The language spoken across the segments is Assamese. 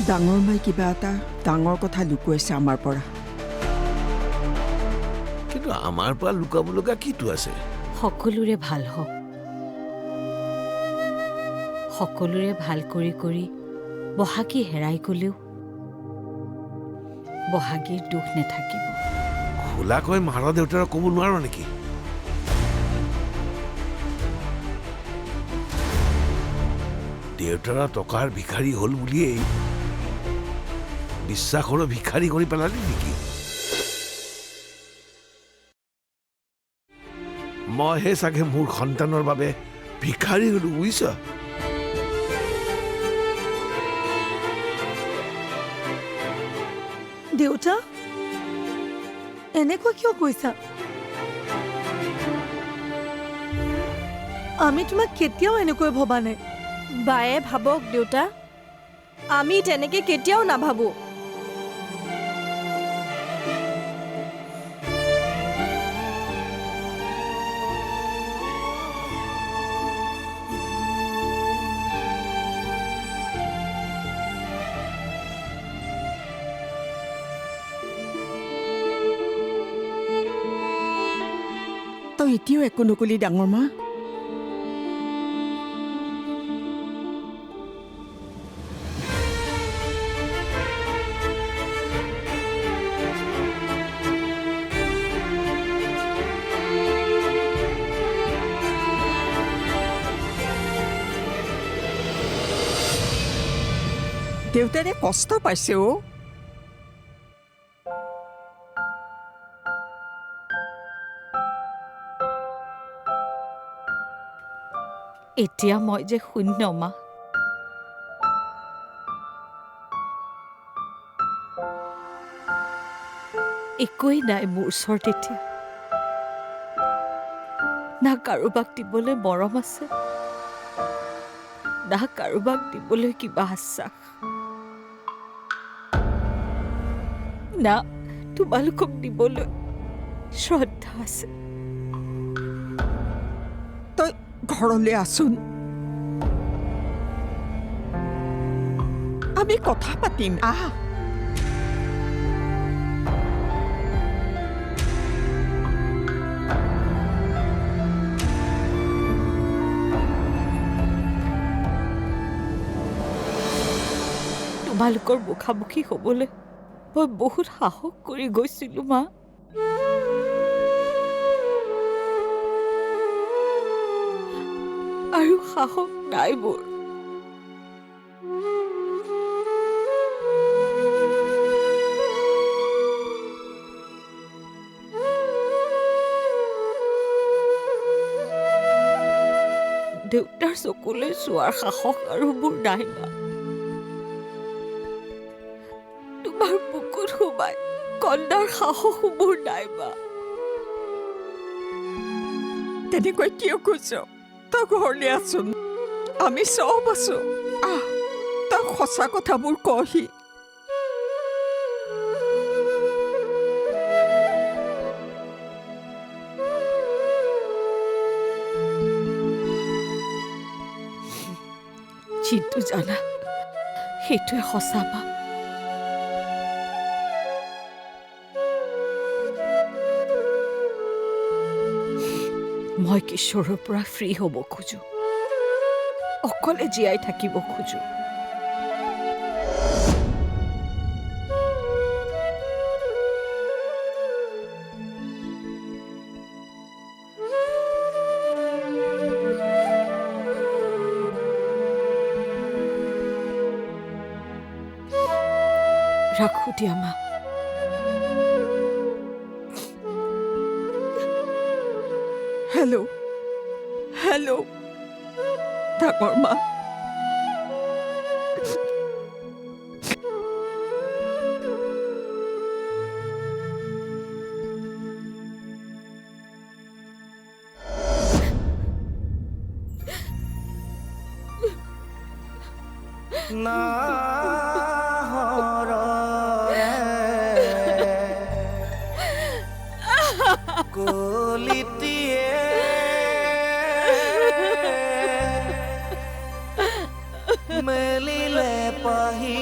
ডাঙৰ মাই কিবা এটা ডাঙৰ কথা লুকুৱাইছে আমাৰ পৰা। কিন্তু আমাৰ পৰা লুকাব লগা কিটো আছে? সকলোৰে ভাল হওক, সকলোৰে ভাল কৰি কৰি বহাগী হেৰাই গলেও বহাগীৰ দুখ নাথাকিব। খোলাকৈ মাৰ দেউতাৰক ক'ব নোৱাৰ নেকি? দেউতাৰা টকাৰ ভিখাৰী হল বুলিয়েই বিশ্বাসৰো ভিখাৰী কৰি পেলালি নেকি? মইহে চাগে মোৰ সন্তানৰ বাবে ভিখাৰী হলো, বুজিছ? দেউতা এনেকুৱা কিয় কৈছা? আমি তোমাক কেতিয়াও এনেকৈ ভবা নাই। বায়ে ভাবক দেউতা, আমি তেনেকে কেতিয়াও নাভাবো। তই এতিয়াও একো নকলি ডাঙৰ মা? দেউতাৰে কষ্ট পাইছে অ'। এতিয়া মই যে শূন্য মা। একোৱেই নাই মোৰ ওচৰত এতিয়া। না কাৰোবাক দিবলৈ মৰম আছে, না কাৰোবাক দিবলৈ কিবা আশ্বাস, না তোমালোকক দিবলৈ শ্ৰদ্ধা আছে। তই ঘৰলৈ আছোন, আমি কথা পাতিম। আহ, তোমালোকৰ মুখামুখি হ'বলৈ মই বহুত সাহস কৰি গৈছিলো মা। আৰু সাহস নাই মোৰ। দেউতাৰ চকুলৈ চোৱাৰ সাহস আৰু মোৰ নাই মা। তোমাৰ বুকুত সোমাই কন্দাৰ সাহস মোৰ নাই মা। তেনেকৈ কিয় কৈছ? তই ঘৰলৈ আছোন, আমি চব আছো। আহ, তই সঁচা কথাবোৰ কহি। যিটো জানা সেইটোৱে সঁচা মা। মই কিশোৰৰ পৰা ফ্ৰী হ'ব খোজো, অকলে জীয়াই থাকিব খোজো। ৰাখো দিয়া মা। হেল্ল', হেল্ল', ডাঙৰ মা। মেলিলে পাহি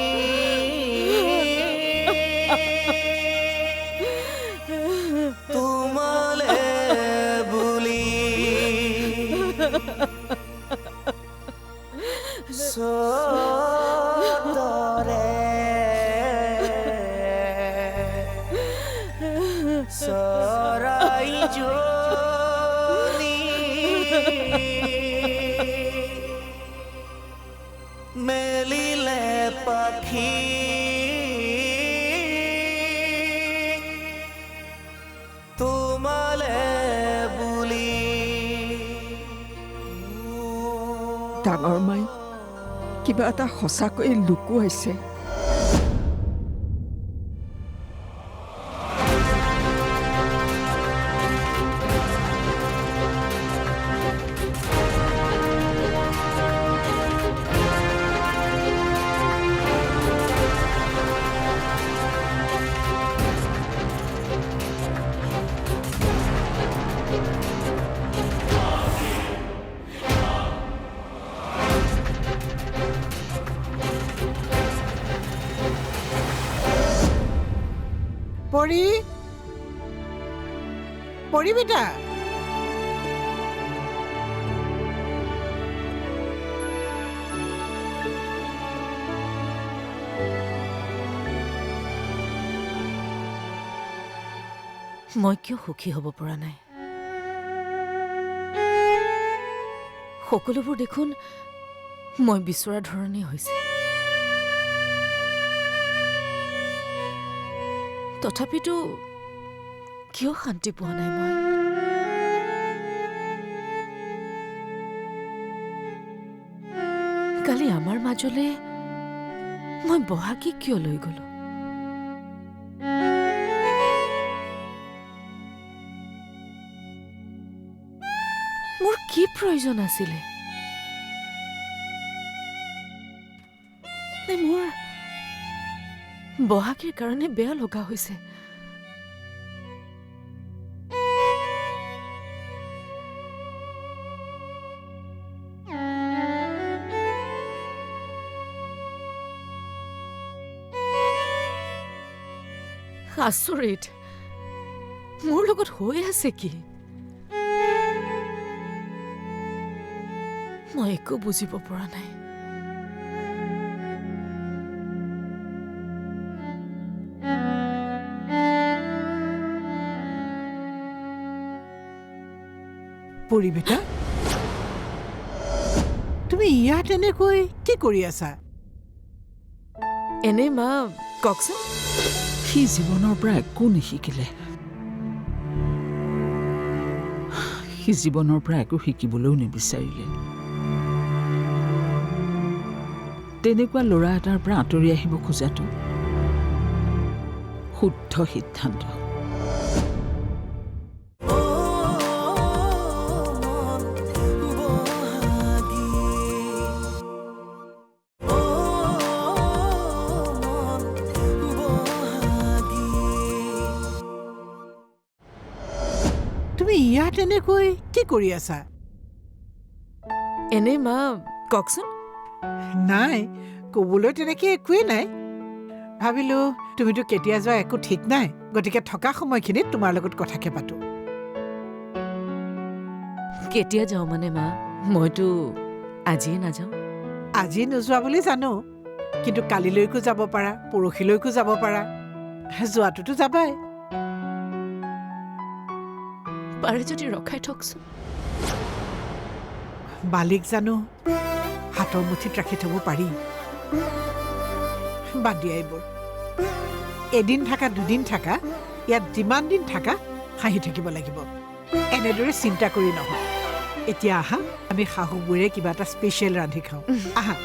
তোমালে বুলি সদৰে চৰাই জনী মেলিলে পাখি তোমালে বুলি ডাঙৰ মাই কিবা এটা সঁচাকৈয়ে লুকুৱাইছে। পৰি পৰি বেটা মই কিয় সুখী হ'ব পৰা নাই? সকলোবোৰ দেখোন মই বিচৰা ধৰণেই হৈছে। তথাপিতো কিয় শান্তি পোৱা নাই মই? কালি আমাৰ মাজলৈ মই বহাগী কিয় লৈ গলো? মোৰ কি প্ৰয়োজন আছিলে? মোৰ বহাগীৰ কাৰণে বেয়া লগা হৈছে। আচৰিত, মোৰ লগত হৈ আছে কি? মই একো বুজিব পৰা নাই। পৰি বেটা তুমি ইয়াত এনেকৈ কি কৰি আছা? এনে মা কওকচোন। সি জীৱনৰ পৰা একো নিশিকিলে। সি জীৱনৰ পৰা একো শিকিবলৈও নিবিচাৰিলে। তেনেকুৱা ল'ৰা এটাৰ পৰা আঁতৰি আহিব খোজাটো শুদ্ধ সিদ্ধান্ত। তুমি ইয়াত এনেকৈ কি কৰি আছা? এনে মা কওকচোন। নাই, ক'বলৈ তেনেকে একোৱেই নাই। ভাবিলো তুমিতো কেতিয়া যোৱা একো ঠিক নাই, গতিকে থকা সময়খিনিত তোমাৰ লগত কথাকে পাতো। কেতিয়া যাওঁ মানে মা? মইতো আজিয়ে নাযাওঁ। আজি নোযোৱা বুলি জানো, কিন্তু কালিলৈকো যাব পাৰা, পৰহিলৈকো যাব পাৰা। যোৱাটোতো যাবাই। পাৰে যদি ৰখাই থকচোন। বালিক জানো হাতৰ মুঠিত ৰাখি থব পাৰি? বাদ দিয়া এইবোৰ। এদিন থাকা, দুদিন থাকা, ইয়াত যিমান দিন থাকা হাঁহি থাকিব লাগিব। এনেদৰে চিন্তা কৰি নহয়। এতিয়া আহা, আমি শাহুবোৰে কিবা এটা স্পেচিয়েল ৰান্ধি খাওঁ। আহা।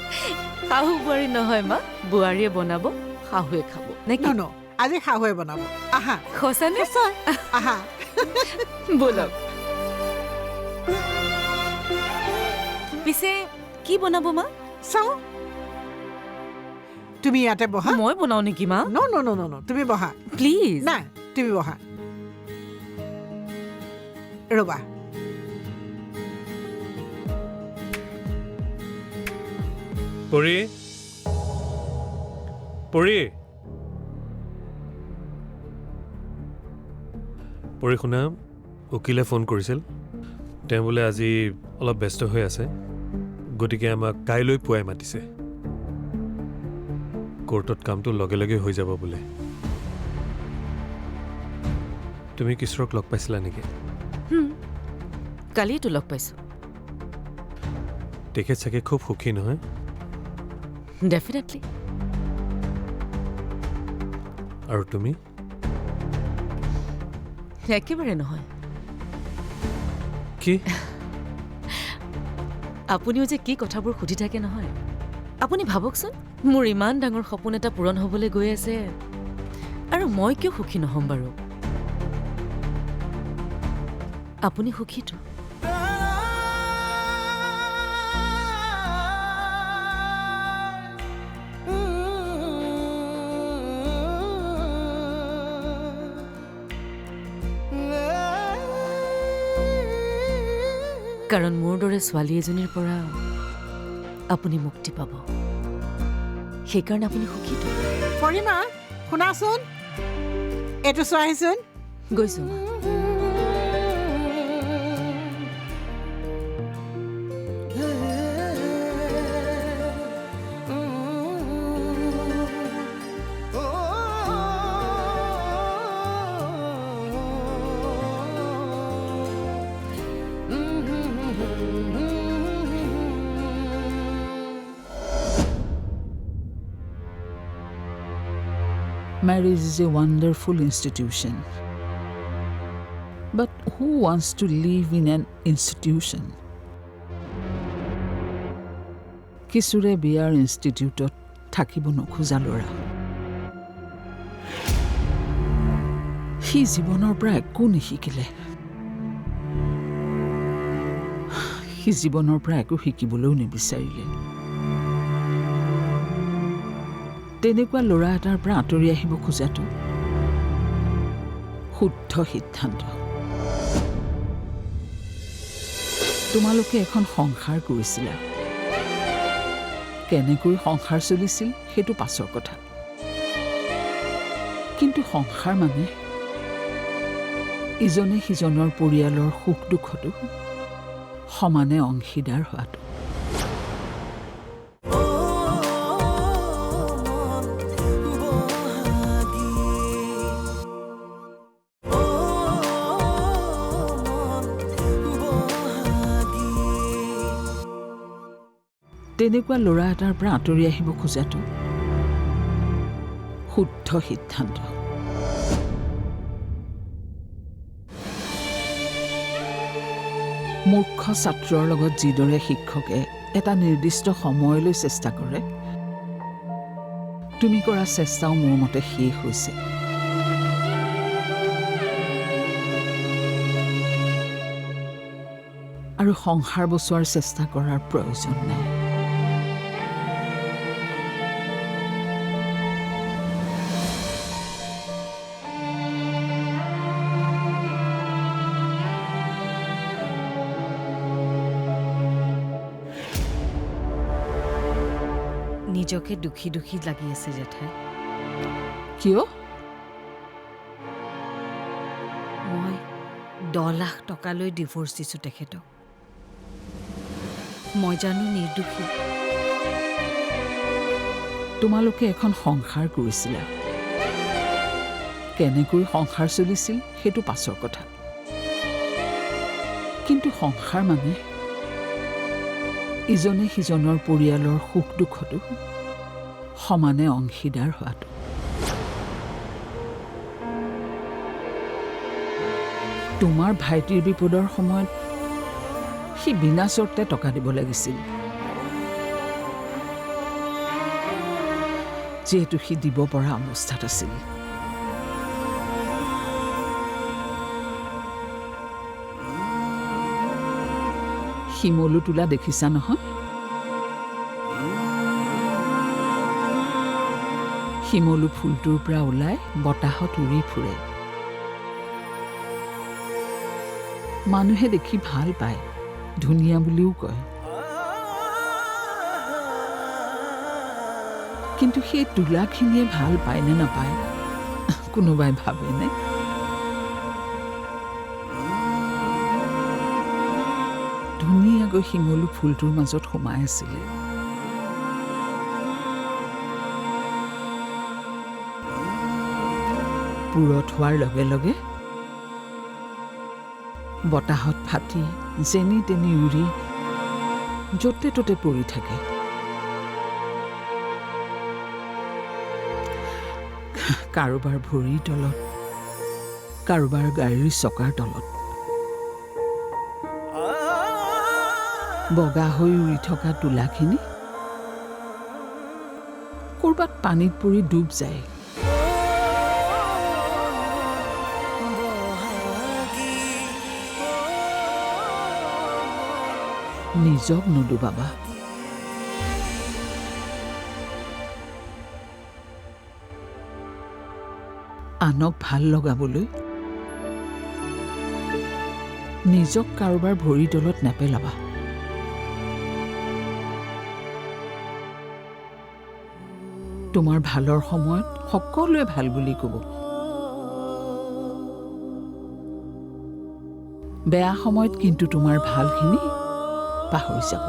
শাহু বোৱাৰী নহয় মা, বোৱাৰীয়ে বনাব, শাহুৱে খাব নে কি? ন আজি শাহুৱে বনাব। আহা। সঁচানে? আহা। বলক। পিছে কি বনাব মা? চাওঁ। তুমি ইয়াতে বহা। মই বনাও নেকি মা? ন ন ন ন তুমি বহা। প্লিজ। না তুমি বহা। ৰবা। পৰি পৰি পৰি শুনা উকিলে ফোন কৰিছিল তেওঁ বোলে আজি অলপ ব্যস্ত হৈ আছে গতিকে আমাক কাইলৈ পুৱাই মাতিছে কোৰ্টত কামটো লগে লগে হৈ যাব বোলে তুমি কিশোৰক লগ পাইছিলা নেকি কালিতো লগ পাইছো তেখেত চাগে খুব সুখী নহয় ডেফিনেটলি আৰু তুমি একেবাৰে নহয় কি আপুনিও যে কি কথাবোৰ সুধি থাকে নহয় আপুনি ভাবকচোন মোৰ ইমান ডাঙৰ সপোন এটা পূৰণ হ'বলৈ গৈ আছে আৰু মই কিয় সুখী নহ'ম বাৰু আপুনি সুখীতো কাৰণ মোৰ দৰে ছোৱালী এজনীৰ পৰা আপুনি মুক্তি পাব সেইকাৰণে আপুনি সুখীতো পৰিমা শুনাচোন এইটো চোৱাহিচোন গৈছো মা Marriage is a wonderful institution. But who wants to live in an institution? কিশোৰে বিয়াৰ ইনষ্টিটিউটত থাকিব নোখোজা ল'ৰা সি জীৱনৰ পৰা একো নিশিকিলে সি জীৱনৰ পৰা একো শিকিবলৈও নিবিচাৰিলে তেনেকুৱা ল'ৰা এটাৰ পৰা আঁতৰি আহিব খোজাটো শুদ্ধ সিদ্ধান্ত তোমালোকে এখন সংসাৰ কৰিছিলা কেনেকৈ সংসাৰ চলিছিল সেইটো পাছৰ কথা কিন্তু সংসাৰ মানে ইজনে সিজনৰ পৰিয়ালৰ সুখ দুখতো সমানে অংশীদাৰ হোৱাটো তেনেকুৱা ল'ৰা এটাৰ পৰা আঁতৰি আহিব খোজাটো শুদ্ধ সিদ্ধান্ত মূৰ্খ ছাত্ৰৰ লগত যিদৰে শিক্ষকে এটা নিৰ্দিষ্ট সময়লৈ চেষ্টা কৰে তুমি কৰা চেষ্টাও মোৰ মতে শেষ হৈছে আৰু সংসাৰ বচোৱাৰ চেষ্টা কৰাৰ প্ৰয়োজন নাই নিজকে দুখী দুখী লাগি আছে জেঠাই কিয় মই 10 লাখ টকালৈ ডিভোৰ্চ দিছো তেখেতক মই জানো নিৰ্দোষী তোমালোকে এখন সংসাৰ কৰিছিলা কেনেকৈ সংসাৰ চলিছিল সেইটো পাছৰ কথা কিন্তু সংসাৰ মানে ইজনে সিজনৰ পৰিয়ালৰ সুখ দুখতো সমানে অংশীদাৰ হোৱাটো তোমাৰ ভাইটিৰ বিপদৰ সময়ত সি বিনা চৰ্তে টকা দিব লাগিছিল যিহেতু সি দিব পৰা অৱস্থাত আছিল শিমলু তোলা দেখিছা নহয় শিমলু ফুলটোৰ পৰা ওলাই বতাহত উৰি ফুৰে মানুহে দেখি ভাল পায় ধুনীয়া বুলিও কয় কিন্তু সেই তোলাখিনিয়ে ভাল পায় নে নাপায় কোনোবাই ভাবেনে গৈ শিমলু ফুলটোৰ মাজত সোমাই আছিলে। পুৰত হোৱাৰ লগে লগে বতাহত ফাটি যেনি তেনি উৰি য'তে ত'তে পৰি থাকে। কাৰোবাৰ ভৰিৰ তলত, কাৰোবাৰ গাড়ীৰ চকাৰ তলত। বগা হৈ উৰি থকা তোলাখিনি ক'ৰবাত পানীত পৰি ডুব যায়। নিজক নুডুবাবা। আনক ভাল লগাবলৈ নিজক কাৰোবাৰ ভৰিৰ তলত নেপেলাবা। তোমাৰ ভালৰ সময়ত সকলোৱে ভাল বুলি ক'ব, বেয়া সময়ত কিন্তু তোমাৰ ভালখিনি পাহৰি যাব।